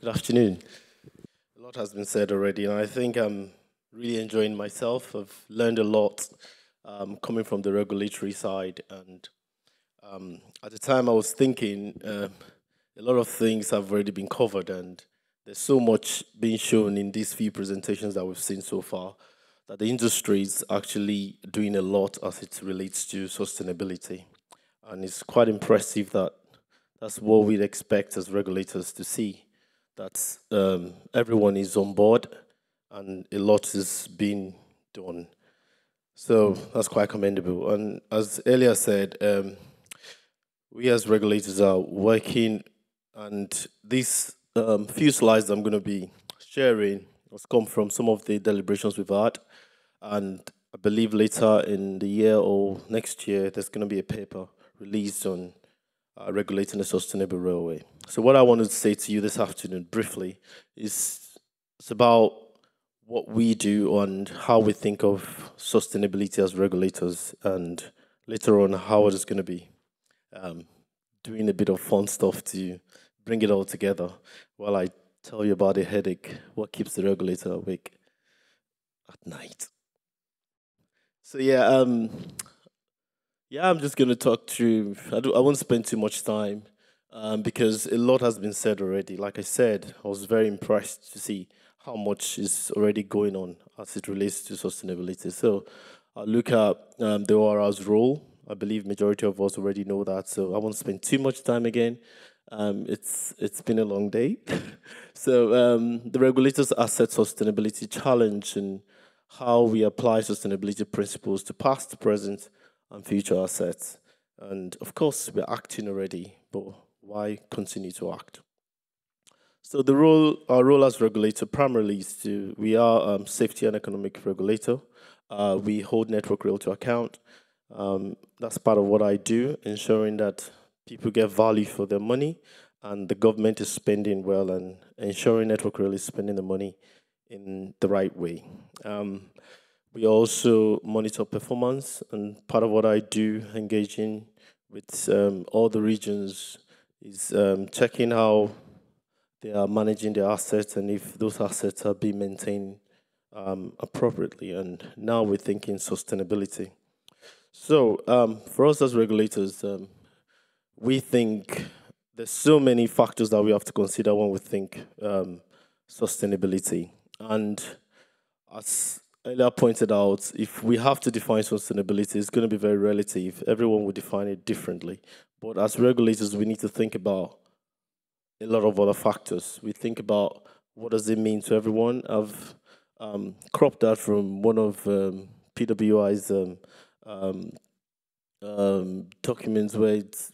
Good afternoon. A lot has been said already, and I think I'm really enjoying myself. I've learned a lot coming from the regulatory side, and at the time I was thinking a lot of things have already been covered, and there's so much being shown in these few presentations that we've seen so far that the industry is actually doing a lot as it relates to sustainability, and it's quite impressive that that's what we'd expect as regulators to see that everyone is on board and a lot is being done. So that's quite commendable. And as earlier said, we as regulators are working, and these few slides I'm going to be sharing has come from some of the deliberations we've had. And I believe later in the year or next year, there's going to be a paper released on regulating a sustainable railway. So what I wanted to say to you this afternoon briefly is it's about what we do and how we think of sustainability as regulators, and later on how it is going to be um, doing a bit of fun stuff to bring it all together while I tell you about the headache, what keeps the regulator awake at night. So yeah, I'm just going to talk through. I won't spend too much time because a lot has been said already. Like I said, I was very impressed to see how much is already going on as it relates to sustainability. So I'll look at the ORR's role. I believe majority of us already know that, so I won't spend too much time again. It's been a long day. So the regulators asset sustainability challenge and how we apply sustainability principles to past, present, and future assets. And of course, we're acting already, but why continue to act? So our role as regulator primarily is we are safety and economic regulator. We hold Network Rail to account. That's part of what I do, ensuring that people get value for their money and the government is spending well and ensuring Network Rail is spending the money in the right way. We also monitor performance, and part of what I do, engaging with all the regions, is checking how they are managing their assets and if those assets are being maintained appropriately. And now we're thinking sustainability. So for us as regulators, we think there's so many factors that we have to consider when we think sustainability. And as earlier pointed out, if we have to define sustainability, it's going to be very relative. Everyone will define it differently. But as regulators, we need to think about a lot of other factors. We think about what does it mean to everyone. I've cropped that from one of PWI's um, documents where it's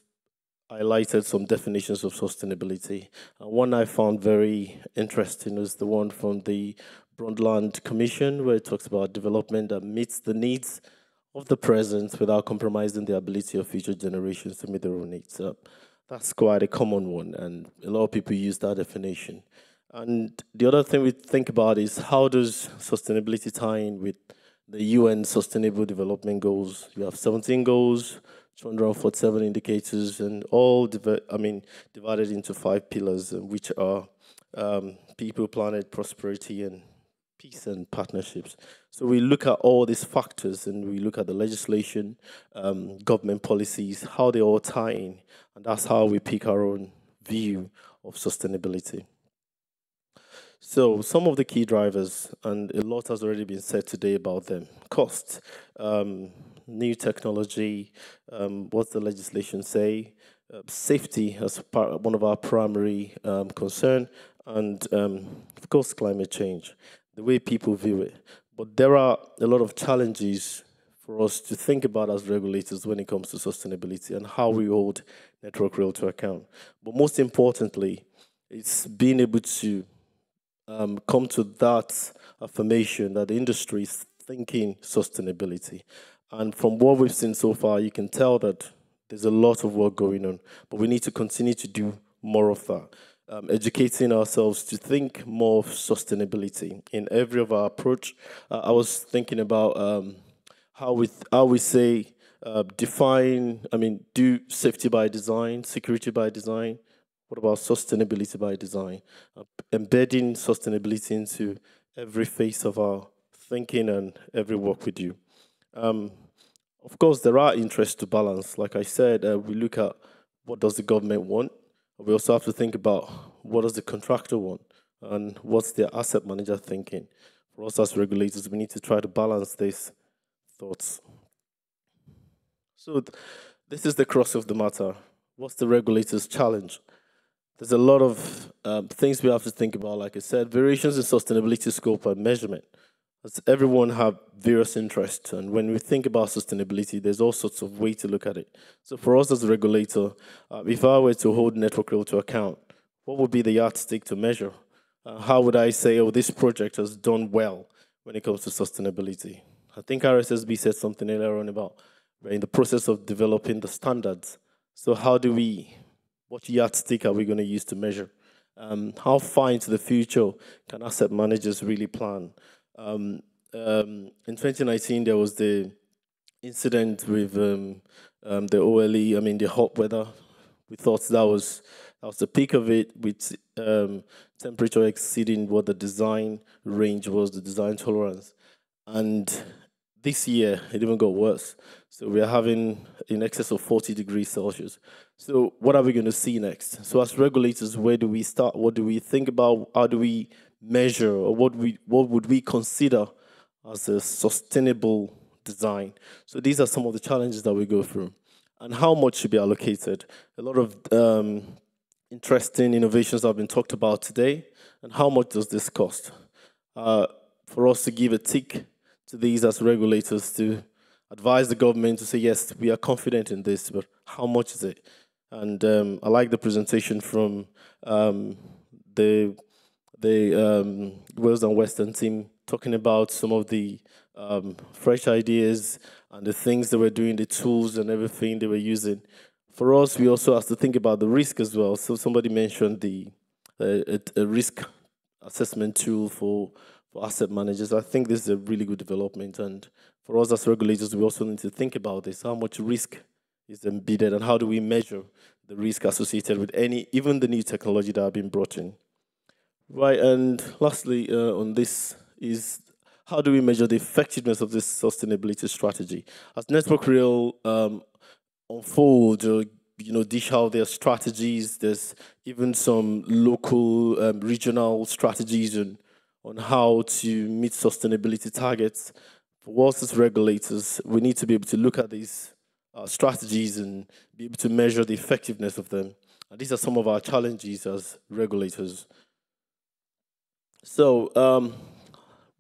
highlighted some definitions of sustainability. And one I found very interesting was the one from the Brundtland Commission, where it talks about development that meets the needs of the present without compromising the ability of future generations to meet their own needs. That's quite a common one, and a lot of people use that definition. And the other thing we think about is how does sustainability tie in with the UN Sustainable Development Goals? You have 17 goals, 247 indicators, and all divided into 5 pillars, which are people, planet, prosperity, and peace and partnerships. So we look at all these factors, and we look at the legislation, government policies, how they all tie in, and that's how we pick our own view of sustainability. So some of the key drivers, and a lot has already been said today about them: cost, new technology, what's the legislation say, safety as one of our primary concern, and of course climate change, the way people view it. But there are a lot of challenges for us to think about as regulators when it comes to sustainability and how we hold Network Rail to account. But most importantly, it's being able to come to that affirmation that the industry is thinking sustainability. And from what we've seen so far, you can tell that there's a lot of work going on, but we need to continue to do more of that. Educating ourselves to think more of sustainability in every of our approach. I was thinking about how we say define, do safety by design, security by design. What about sustainability by design? Embedding sustainability into every phase of our thinking and every work we do. Um, of course, there are interests to balance. Like I said, we look at what does the government want. We also have to think about what does the contractor want and what's the asset manager thinking. For us as regulators, we need to try to balance these thoughts. So this is the crux of the matter. What's the regulator's challenge? There's a lot of things we have to think about. Like I said, variations in sustainability scope and measurement. As everyone have various interests, and when we think about sustainability, there's all sorts of ways to look at it. So for us as a regulator, if I were to hold Network Rail to account, what would be the yardstick to measure? How would I say, oh, this project has done well when it comes to sustainability? I think RSSB said something earlier on about we're in the process of developing the standards. So how do we, what yardstick are we going to use to measure? How far into the future can asset managers really plan? In 2019, there was the incident with the OLE, I mean, the hot weather. We thought that was the peak of it, with temperature exceeding what the design range was, the design tolerance. And this year, it even got worse. So we are having in excess of 40 degrees Celsius. So what are we going to see next? So as regulators, where do we start? What do we think about? How do we measure, or what would we consider as a sustainable design? So these are some of the challenges that we go through. And how much should be allocated? A lot of interesting innovations have been talked about today. And how much does this cost? For us to give a tick to these as regulators, to advise the government to say, yes, we are confident in this, but how much is it? And I like the presentation from the Wales and Western team talking about some of the fresh ideas and the things they were doing, the tools and everything they were using. For us, we also have to think about the risk as well. So somebody mentioned a risk assessment tool for asset managers. I think this is a really good development. And for us as regulators, we also need to think about this. How much risk is embedded and how do we measure the risk associated with even the new technology that have been brought in? Right, and lastly on this is how do we measure the effectiveness of this sustainability strategy? As Network Rail unfold, or dish out their strategies, there's even some local, regional strategies on how to meet sustainability targets. For us as regulators, we need to be able to look at these strategies and be able to measure the effectiveness of them. And these are some of our challenges as regulators. So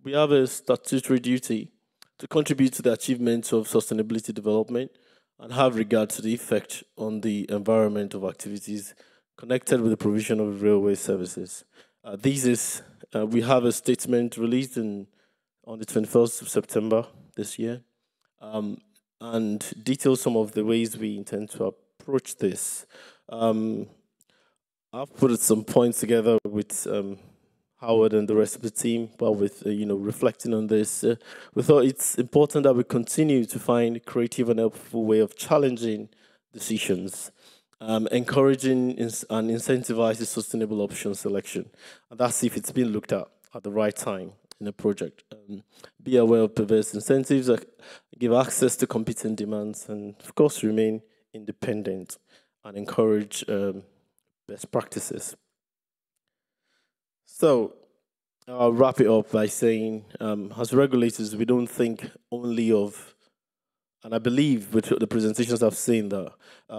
we have a statutory duty to contribute to the achievement of sustainability development and have regard to the effect on the environment of activities connected with the provision of railway services. We have a statement released on the 21st of September this year, and details some of the ways we intend to approach this. I've put some points together with Howard and the rest of the team, but with reflecting on this, we thought it's important that we continue to find creative and helpful way of challenging decisions, encouraging and incentivizing sustainable option selection, and that's if it's been looked at the right time in a project. Be aware of perverse incentives, give access to competing demands, and of course remain independent and encourage best practices. So I'll wrap it up by saying, as regulators, we don't think only of, and I believe with the presentations I've seen that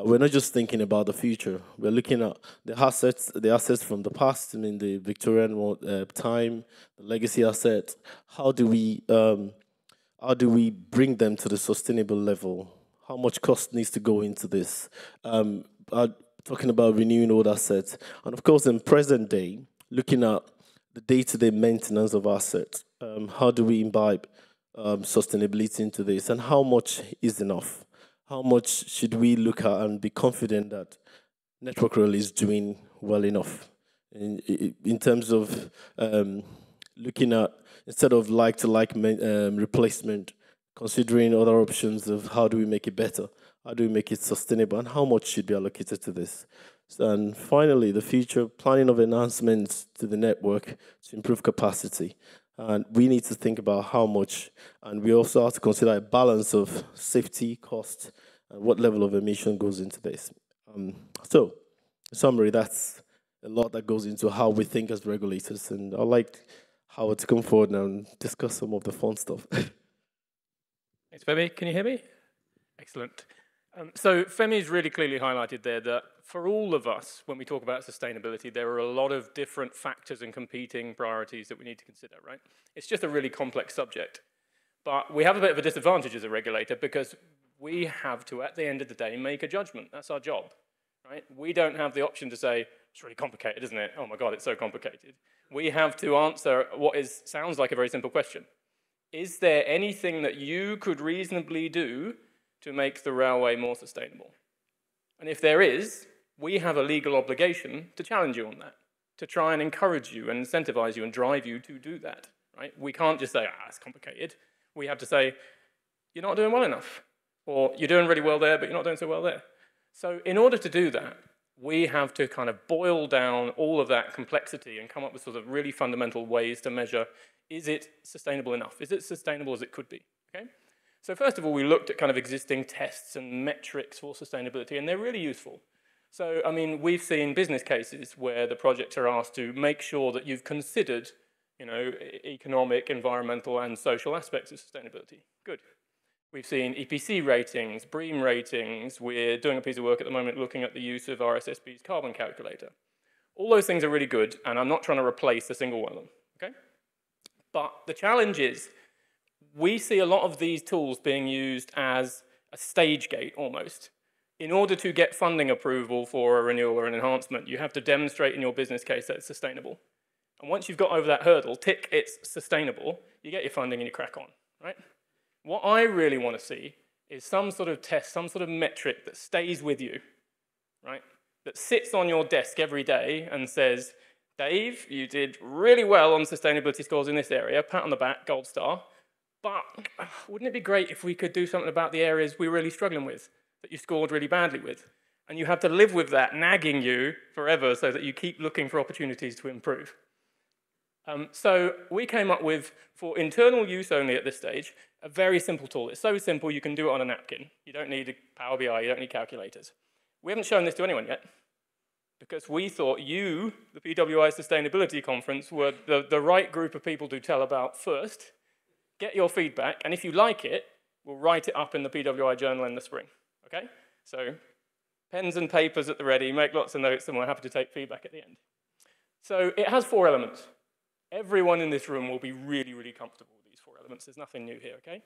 we're not just thinking about the future. We're looking at the assets from the past, I mean the Victorian time, the legacy assets. How do we bring them to the sustainable level? How much cost needs to go into this? Talking about renewing old assets, and of course, in present day, looking at the day-to-day maintenance of assets. How do we imbibe sustainability into this, and how much is enough? How much should we look at and be confident that Network Rail is doing well enough in terms of looking at, instead of like-to-like replacement, considering other options of how do we make it better, how do we make it sustainable, and how much should be allocated to this? And finally, the future planning of enhancements to the network to improve capacity. And we need to think about how much, and we also have to consider a balance of safety, cost, and what level of emission goes into this. So, in summary, that's a lot that goes into how we think as regulators. And I'd like Howard to come forward now and discuss some of the fun stuff. Thanks, Femi. Can you hear me? Excellent. So Femi's really clearly highlighted there that for all of us, when we talk about sustainability, there are a lot of different factors and competing priorities that we need to consider, right? It's just a really complex subject. But we have a bit of a disadvantage as a regulator because we have to, at the end of the day, make a judgment. That's our job, right? We don't have the option to say, it's really complicated, isn't it? Oh my God, it's so complicated. We have to answer what sounds like a very simple question. Is there anything that you could reasonably do to make the railway more sustainable? And if there is, we have a legal obligation to challenge you on that, to try and encourage you and incentivize you and drive you to do that, right? We can't just say, it's complicated. We have to say, you're not doing well enough, or you're doing really well there, but you're not doing so well there. So in order to do that, we have to kind of boil down all of that complexity and come up with sort of really fundamental ways to measure, is it sustainable enough? Is it sustainable as it could be, okay? So first of all, we looked at kind of existing tests and metrics for sustainability, and they're really useful. So, I mean, we've seen business cases where the projects are asked to make sure that you've considered, economic, environmental, and social aspects of sustainability. Good. We've seen EPC ratings, BREEAM ratings. We're doing a piece of work at the moment looking at the use of RSSB's carbon calculator. All those things are really good, and I'm not trying to replace a single one of them, okay? But the challenge is, we see a lot of these tools being used as a stage gate, almost. In order to get funding approval for a renewal or an enhancement, you have to demonstrate in your business case that it's sustainable. And once you've got over that hurdle, tick it's sustainable, you get your funding and you crack on, right? What I really want to see is some sort of test, some sort of metric that stays with you, right? That sits on your desk every day and says, Dave, you did really well on sustainability scores in this area, pat on the back, gold star, but wouldn't it be great if we could do something about the areas we're really struggling with, that you scored really badly with? And you have to live with that nagging you forever so that you keep looking for opportunities to improve. So we came up with, for internal use only at this stage, a very simple tool. It's so simple you can do it on a napkin. You don't need a Power BI, you don't need calculators. We haven't shown this to anyone yet because we thought you, the PWI Sustainability Conference, were the right group of people to tell about first, get your feedback, and if you like it, we'll write it up in the PWI journal in the spring, okay? So pens and papers at the ready, make lots of notes, and we're happy to take feedback at the end. So it has 4 elements. Everyone in this room will be really, really comfortable with these 4 elements. There's nothing new here, okay?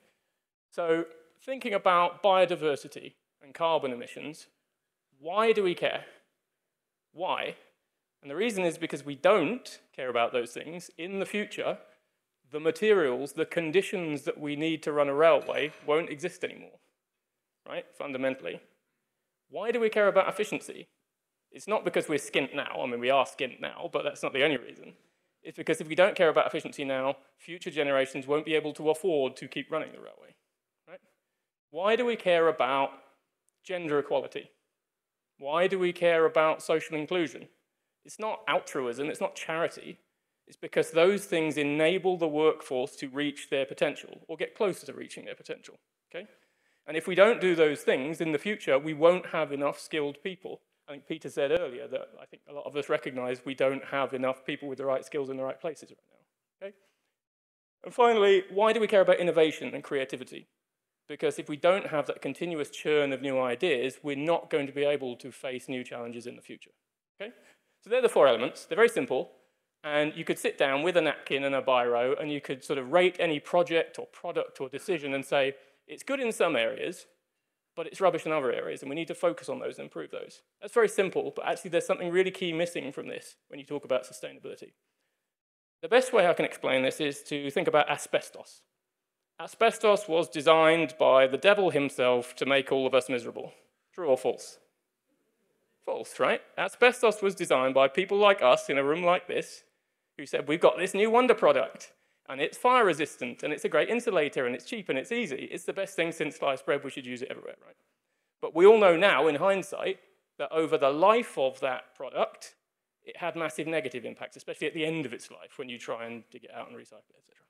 So thinking about biodiversity and carbon emissions, why do we care? Why? And the reason is because we don't care about those things. In the future, the materials, the conditions that we need to run a railway won't exist anymore, right? Fundamentally. Why do we care about efficiency? It's not because we're skint now. I mean, we are skint now, but that's not the only reason. It's because if we don't care about efficiency now, future generations won't be able to afford to keep running the railway, right? Why do we care about gender equality? Why do we care about social inclusion? It's not altruism, it's not charity. It's because those things enable the workforce to reach their potential or get closer to reaching their potential, okay? And if we don't do those things in the future, we won't have enough skilled people. I think Peter said earlier that I think a lot of us recognize we don't have enough people with the right skills in the right places right now, okay? And finally, why do we care about innovation and creativity? Because if we don't have that continuous churn of new ideas, we're not going to be able to face new challenges in the future, okay? So they're the 4 elements. They're very simple. And you could sit down with a napkin and a biro, and you could sort of rate any project or product or decision and say, it's good in some areas, but it's rubbish in other areas, and we need to focus on those and improve those. That's very simple, but actually there's something really key missing from this when you talk about sustainability. The best way I can explain this is to think about asbestos. Asbestos was designed by the devil himself to make all of us miserable. True or false? False, right? Asbestos was designed by people like us in a room like this who said, we've got this new wonder product, and it's fire resistant, and it's a great insulator, and it's cheap, and it's easy. It's the best thing since sliced bread. We should use it everywhere, right? But we all know now, in hindsight, that over the life of that product, it had massive negative impacts, especially at the end of its life when you try and dig it out and recycle it, etc.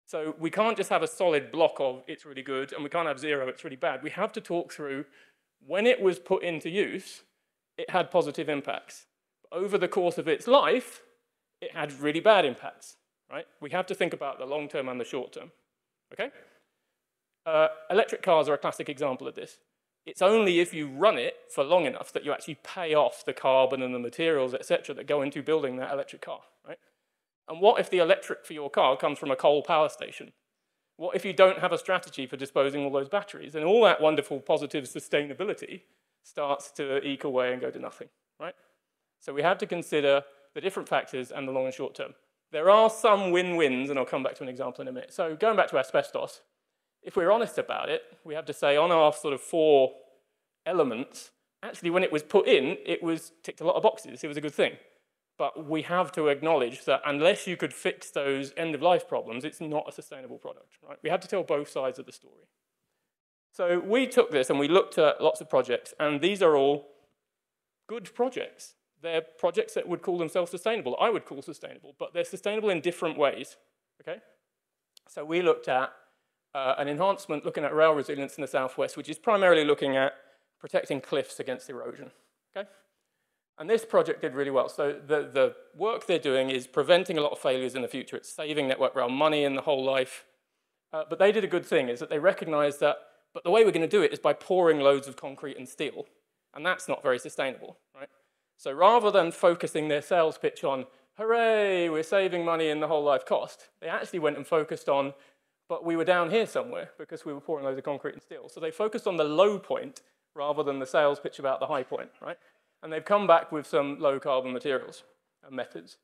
So we can't just have a solid block of it's really good, and we can't have zero, it's really bad. We have to talk through when it was put into use, it had positive impacts. Over the course of its life, it had really bad impacts, right? We have to think about the long term and the short term, okay? Electric cars are a classic example of this. It's only if you run it for long enough that you actually pay off the carbon and the materials, etc., that go into building that electric car, right? And what if the electric for your car comes from a coal power station? What if you don't have a strategy for disposing all those batteries? And all that wonderful positive sustainability starts to eke away and go to nothing, right? So we have to consider the different factors and the long and short term. There are some win-wins, and I'll come back to an example in a minute. So going back to asbestos, if we're honest about it, we have to say on our sort of 4 elements, actually when it was put in, it was ticked a lot of boxes. It was a good thing. But we have to acknowledge that unless you could fix those end-of-life problems, it's not a sustainable product, right? We have to tell both sides of the story. So we took this and we looked at lots of projects, and these are all good projects. They're projects that would call themselves sustainable. I would call sustainable, but they're sustainable in different ways, okay? So we looked at an enhancement looking at rail resilience in the southwest, which is primarily looking at protecting cliffs against erosion, okay? And this project did really well. So the work they're doing is preventing a lot of failures in the future. It's saving Network Rail money in the whole life. But they did a good thing, is that they recognized that, but the way we're going to do it is by pouring loads of concrete and steel. And that's not very sustainable, right? So rather than focusing their sales pitch on, hooray, we're saving money in the whole life cost, they actually went and focused on, but we were down here somewhere because we were pouring loads of concrete and steel. So they focused on the low point rather than the sales pitch about the high point, right? And they've come back with some low carbon materials and methods.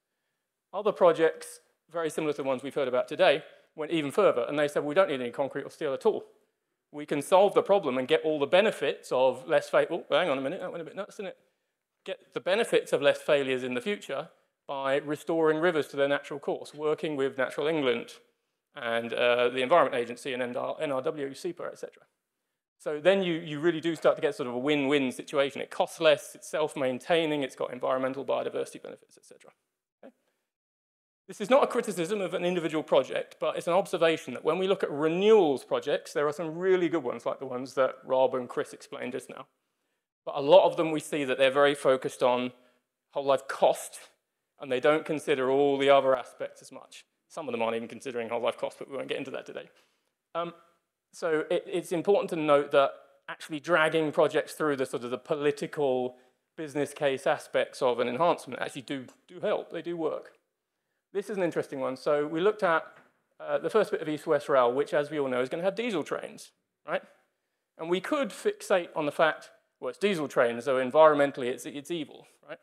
Other projects, very similar to the ones we've heard about today, went even further, and they said, we don't need any concrete or steel at all. We can solve the problem and get all the benefits of less failure. Oh, hang on a minute, that went a bit nuts, didn't it? Get the benefits of less failures in the future by restoring rivers to their natural course, working with Natural England and the Environment Agency and NRW, SEPA, etc. So then you really do start to get sort of a win-win situation. It costs less, it's self-maintaining, it's got environmental biodiversity benefits, etc. Okay? This is not a criticism of an individual project, but it's an observation that when we look at renewals projects, there are some really good ones, like the ones that Rob and Chris explained just now. But a lot of them we see that they're very focused on whole life cost, and they don't consider all the other aspects as much. Some of them aren't even considering whole life cost, but we won't get into that today. So it's important to note that actually dragging projects through the sort of the political business case aspects of an enhancement actually do help, they do work. This is an interesting one. So we looked at the first bit of East-West Rail, which as we all know is going to have diesel trains, right? And we could fixate on the fact, well, it's diesel trains, so environmentally it's evil, right?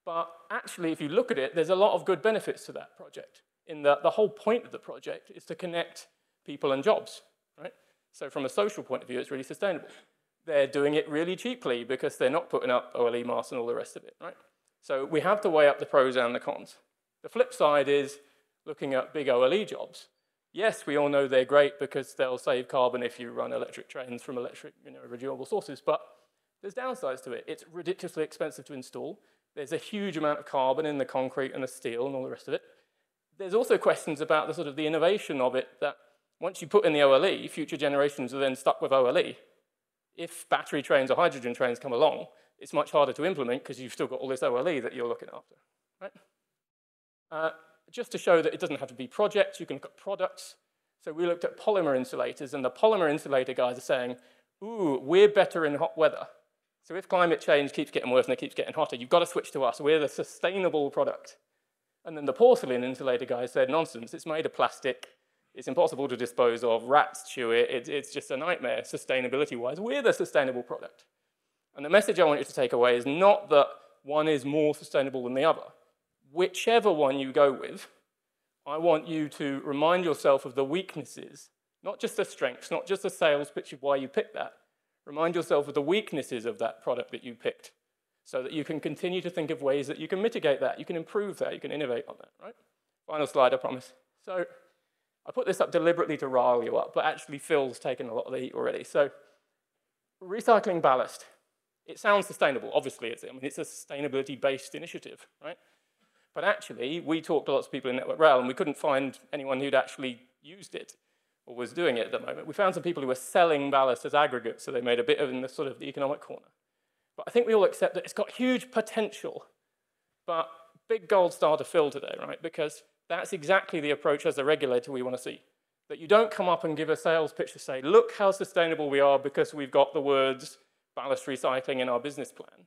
But actually, if you look at it, there's a lot of good benefits to that project, in that the whole point of the project is to connect people and jobs, right? So from a social point of view, it's really sustainable. They're doing it really cheaply because they're not putting up OLE masts and all the rest of it, right? So we have to weigh up the pros and the cons. The flip side is looking at big OLE jobs. Yes, we all know they're great because they'll save carbon if you run electric trains from electric, renewable sources, but there's downsides to it. It's ridiculously expensive to install. There's a huge amount of carbon in the concrete and the steel and all the rest of it. There's also questions about the sort of the innovation of it, that once you put in the OLE, future generations are then stuck with OLE. If battery trains or hydrogen trains come along, it's much harder to implement because you've still got all this OLE that you're looking after, right? Just to show that it doesn't have to be projects, you can look at products. So we looked at polymer insulators, and the polymer insulator guys are saying, ooh, we're better in hot weather. So if climate change keeps getting worse and it keeps getting hotter, you've got to switch to us. We're the sustainable product. And then the porcelain insulator guys said, nonsense, it's made of plastic. It's impossible to dispose of. Rats chew it. It's just a nightmare, sustainability-wise. We're the sustainable product. And the message I want you to take away is not that one is more sustainable than the other. Whichever one you go with, I want you to remind yourself of the weaknesses, not just the strengths, not just the sales pitch of why you picked that. Remind yourself of the weaknesses of that product that you picked so that you can continue to think of ways that you can mitigate that, you can improve that, you can innovate on that, right? Final slide, I promise. So I put this up deliberately to rile you up, but actually Phil's taken a lot of the heat already. So recycling ballast. It sounds sustainable, obviously. It's a sustainability-based initiative, right? But actually, we talked to lots of people in Network Rail, and we couldn't find anyone who'd actually used it or was doing it at the moment. We found some people who were selling ballast as aggregates, so they made a bit of in the sort of the economic corner. But I think we all accept that it's got huge potential, but big gold star to fill today, right? Because that's exactly the approach as a regulator we want to see. That you don't come up and give a sales pitch to say, look how sustainable we are because we've got the words ballast recycling in our business plan.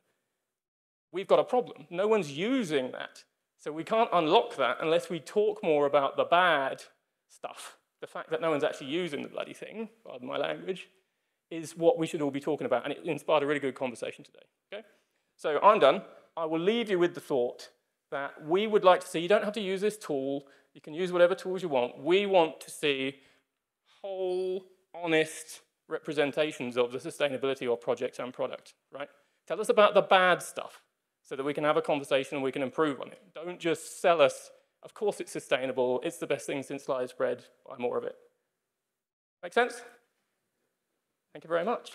We've got a problem. No one's using that. So we can't unlock that unless we talk more about the bad stuff. The fact that no one's actually using the bloody thing, pardon my language, is what we should all be talking about. And it inspired a really good conversation today. Okay? So I'm done. I will leave you with the thought that we would like to see, you don't have to use this tool, you can use whatever tools you want. We want to see whole, honest representations of the sustainability of project and product, right? Tell us about the bad stuff so that we can have a conversation and we can improve on it. Don't just sell us, of course it's sustainable, it's the best thing since sliced bread, buy more of it. Make sense? Thank you very much.